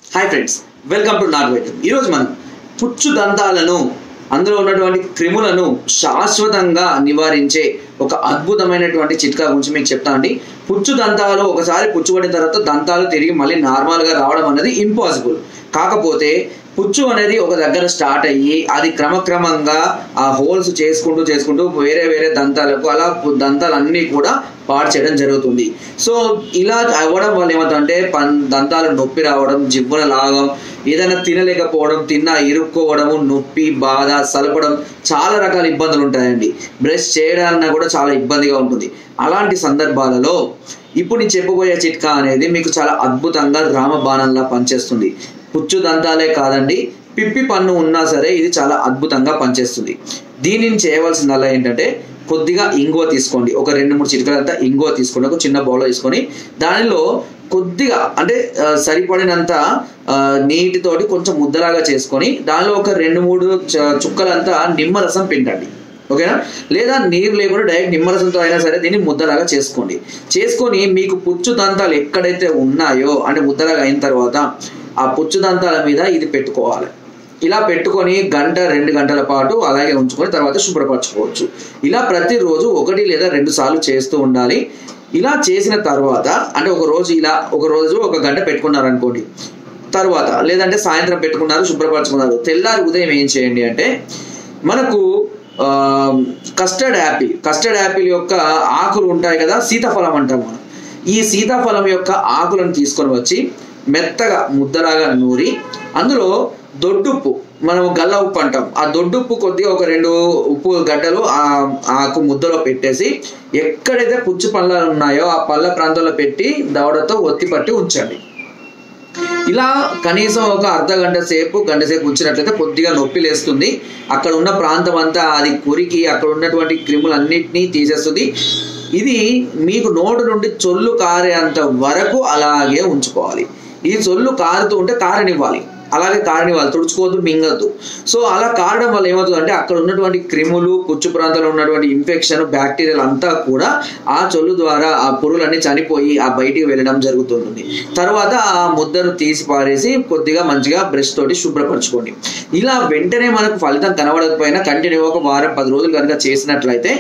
Hi friends, welcome to not వైద్యం. ఈరోజు మనం పుచ్చు దంతాలను అందులో ఉన్నటువంటి క్రిములను శాశ్వతంగా నివారించే ఒక అద్భుతమైనటువంటి చిట్కా గురించి మీకు చెప్తా అండి. పుచ్చు దంతాలు ఒకసారి పుచ్చుపడిన తర్వాత దంతాలు తిరిగి మళ్ళీ నార్మల్గా రావడం అనేది ఇంపాసిబుల్. కాకపోతే పుచ్చు అనేది ఒక దగ్గర స్టార్ట్ అయ్యి అది క్రమక్రమంగా ఆ హోల్స్ చేసుకుంటూ వేరే వేరే దంతాలకు అలా దంతాలన్నీ కూడా పాడు చేయడం జరుగుతుంది. సో ఇలా అవ్వడం వల్ల ఏమవుతుందంటే దంతాలు నొప్పి రావడం, జివ్వున లాగం, ఏదైనా తినలేకపోవడం, తిన్నా ఇరుక్కోవడము, నొప్పి, బాధ, సలపడం, చాలా రకాల ఇబ్బందులు ఉంటాయండి. బ్రష్ చేయడాలన్నా కూడా చాలా ఇబ్బందిగా ఉంటుంది. అలాంటి సందర్భాలలో ఇప్పుడు నేను చెప్పబోయే చిట్కా అనేది మీకు చాలా అద్భుతంగా రామబాణంలా పనిచేస్తుంది. పుచ్చు దంతాలే కాదండి, పిప్పి పన్ను ఉన్నా సరే ఇది చాలా అద్భుతంగా పనిచేస్తుంది. దీనిని చేయవలసిందల్లా ఏంటంటే కొద్దిగా ఇంగువ తీసుకోండి. ఒక 2-3 చిటికలంతా ఇంగువ తీసుకోండి. ఒక చిన్న బౌల్లో తీసుకొని దానిలో కొద్దిగా అంటే సరిపడినంత నీటితోటి కొంచెం ముద్దలాగా చేసుకొని దానిలో ఒక 2-3 చుక్కలంతా నిమ్మరసం పిండండి. ఓకేనా? లేదా నీరు లేకుండా డైరెక్ట్ నిమ్మరసంతో అయినా సరే దీన్ని ముద్దలాగా చేసుకోండి. చేసుకొని మీకు పుచ్చు దంతాలు ఎక్కడైతే ఉన్నాయో అంటే ముద్దలాగా అయిన తర్వాత ఆ పుచ్చు దంతాల మీద ఇది పెట్టుకోవాలి. ఇలా పెట్టుకొని 1-2 గంటల పాటు అలాగే ఉంచుకొని తర్వాత శుభ్రపరచుకోవచ్చు. ఇలా ప్రతిరోజు 1 లేదా 2 సార్లు చేస్తూ ఉండాలి. ఇలా చేసిన తర్వాత అంటే ఒక రోజు 1 గంట పెట్టుకున్నారనుకోండి, తర్వాత లేదంటే సాయంత్రం పెట్టుకున్నారు, శుభ్రపరచుకున్నారు, తెల్లారి ఉదయం ఏం చేయండి అంటే మనకు కస్టర్డ్ యాపిల్ యొక్క ఆకులు ఉంటాయి కదా, సీతాఫలం అంటాం మనం. ఈ సీతాఫలం యొక్క ఆకులను తీసుకొని వచ్చి మెత్తగా ముద్దలాగా నూరి అందులో దొడ్డుప్పు, మనం గల్ల ఉప్పు అంటాం, ఆ దొడ్డుప్పు కొద్దిగా ఒక 2 ఉప్పు గడ్డలు ఆ ఆకు ముద్దలో పెట్టేసి ఎక్కడైతే పుచ్చు పళ్ళలు ఉన్నాయో ఆ పళ్ళ ప్రాంతంలో పెట్టి దవడతో ఒత్తి పట్టి ఉంచండి. ఇలా కనీసం ఒక గంట సేపు ఉంచినట్లయితే కొద్దిగా నొప్పి లేస్తుంది. అక్కడ ఉన్న ప్రాంతం అంతా అది కురికి అక్కడ ఉన్నటువంటి క్రిములన్నిటినీ తీసేస్తుంది. ఇది మీకు నోటు నుండి చొల్లు కారేంత వరకు అలాగే ఉంచుకోవాలి. ఈ చొల్లు కారుతూ ఉంటే కారనివ్వాలి, తుడుచుకోవద్దు, మింగద్దు. సో అలా కారడం వల్ల ఏమవుతుందంటే అక్కడ ఉన్నటువంటి క్రిములు, పుచ్చు ప్రాంతంలో ఉన్నటువంటి ఇన్ఫెక్షన్, బ్యాక్టీరియాలు అంతా కూడా ఆ చొల్లు ద్వారా ఆ పురుగులన్నీ చనిపోయి ఆ బయటికి వెళ్ళడం జరుగుతుంది. తర్వాత ఆ ముద్దను తీసి పారేసి కొద్దిగా మంచిగా బ్రష్ తోటి శుభ్రపరచుకోండి. ఇలా వెంటనే మనకు ఫలితం కనబడకపోయినా కంటిన్యూ ఒక వారం 10 రోజులు కనుక చేసినట్లయితే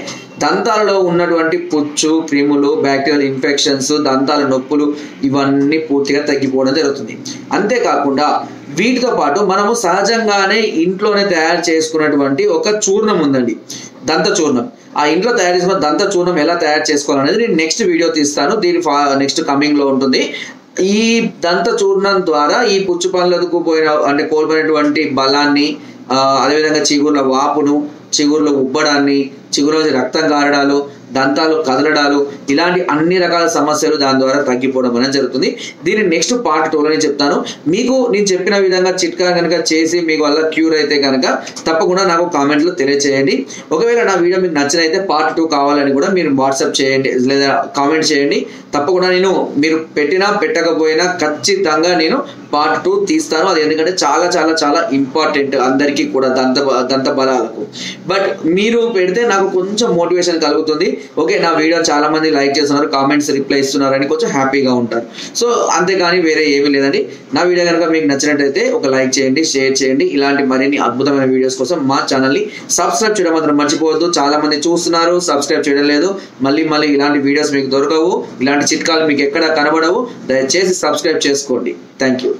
దంతాలలో ఉన్నటువంటి పుచ్చు, క్రిములు, బ్యాక్టీరియల్ ఇన్ఫెక్షన్స్, దంతాల నొప్పులు ఇవన్నీ పూర్తిగా తగ్గిపోవడం జరుగుతుంది. అంతేకాకుండా వీటితో పాటు మనము సహజంగానే ఇంట్లోనే తయారు చేసుకున్నటువంటి ఒక చూర్ణం ఉందండి, దంత చూర్ణం. ఆ ఇంట్లో తయారు చేసిన దంత చూర్ణం ఎలా తయారు చేసుకోవాలనేది నేను నెక్స్ట్ వీడియో తీస్తాను. దీని నెక్స్ట్ కమింగ్లో ఉంటుంది. ఈ దంత చూర్ణం ద్వారా ఈ పుచ్చు పనులకు కోల్పోయినటువంటి బలాన్ని, అదేవిధంగా చిగుర్ల వాపును, చిగుర్ల ఉబ్బడాన్ని, చిగురు రక్తం కారడాలు, దంతాలు కదలడాలు, ఇలాంటి అన్ని రకాల సమస్యలు దాని ద్వారా తగ్గిపోవడం అనేది జరుగుతుంది. దీన్ని నెక్స్ట్ పార్ట్ 2లో నేను చెప్తాను. మీకు నేను చెప్పిన విధంగా చిట్కా కనుక చేసి మీకు వల్ల క్యూర్ అయితే కనుక తప్పకుండా నాకు కామెంట్లో తెలియచేయండి. ఒకవేళ నా వీడియో మీకు నచ్చినైతే పార్ట్ 2 కావాలని కూడా మీరు వాట్సాప్ చేయండి లేదా కామెంట్ చేయండి. తప్పకుండా నేను మీరు పెట్టినా పెట్టకపోయినా ఖచ్చితంగా నేను పార్ట్ 2 తీస్తాను. అది ఎందుకంటే చాలా చాలా చాలా ఇంపార్టెంట్ అందరికీ కూడా దంత బలాలకు. బట్ మీరు పెడితే నాకు కొంచెం మోటివేషన్ కలుగుతుంది. ఓకే, నా వీడియో చాలా మంది లైక్ చేస్తున్నారు, కామెంట్స్ రిప్లై ఇస్తున్నారని కొంచెం హ్యాపీగా ఉంటారు. సో అంతేకాని వేరే ఏమీ లేదండి. నా వీడియో కనుక మీకు నచ్చినట్టయితే ఒక లైక్ చేయండి, షేర్ చేయండి. ఇలాంటి మరిన్ని అద్భుతమైన వీడియోస్ కోసం మా ఛానల్ని సబ్స్క్రైబ్ చేయడం మాత్రం మర్చిపోవద్దు. చాలా మంది చూస్తున్నారు, సబ్స్క్రైబ్ చేయడం లేదు. మళ్ళీ ఇలాంటి వీడియోస్ మీకు దొరకవు, ఇలాంటి చిట్కాలు మీకు ఎక్కడ కనబడవు. దయచేసి సబ్స్క్రైబ్ చేసుకోండి. Thank you.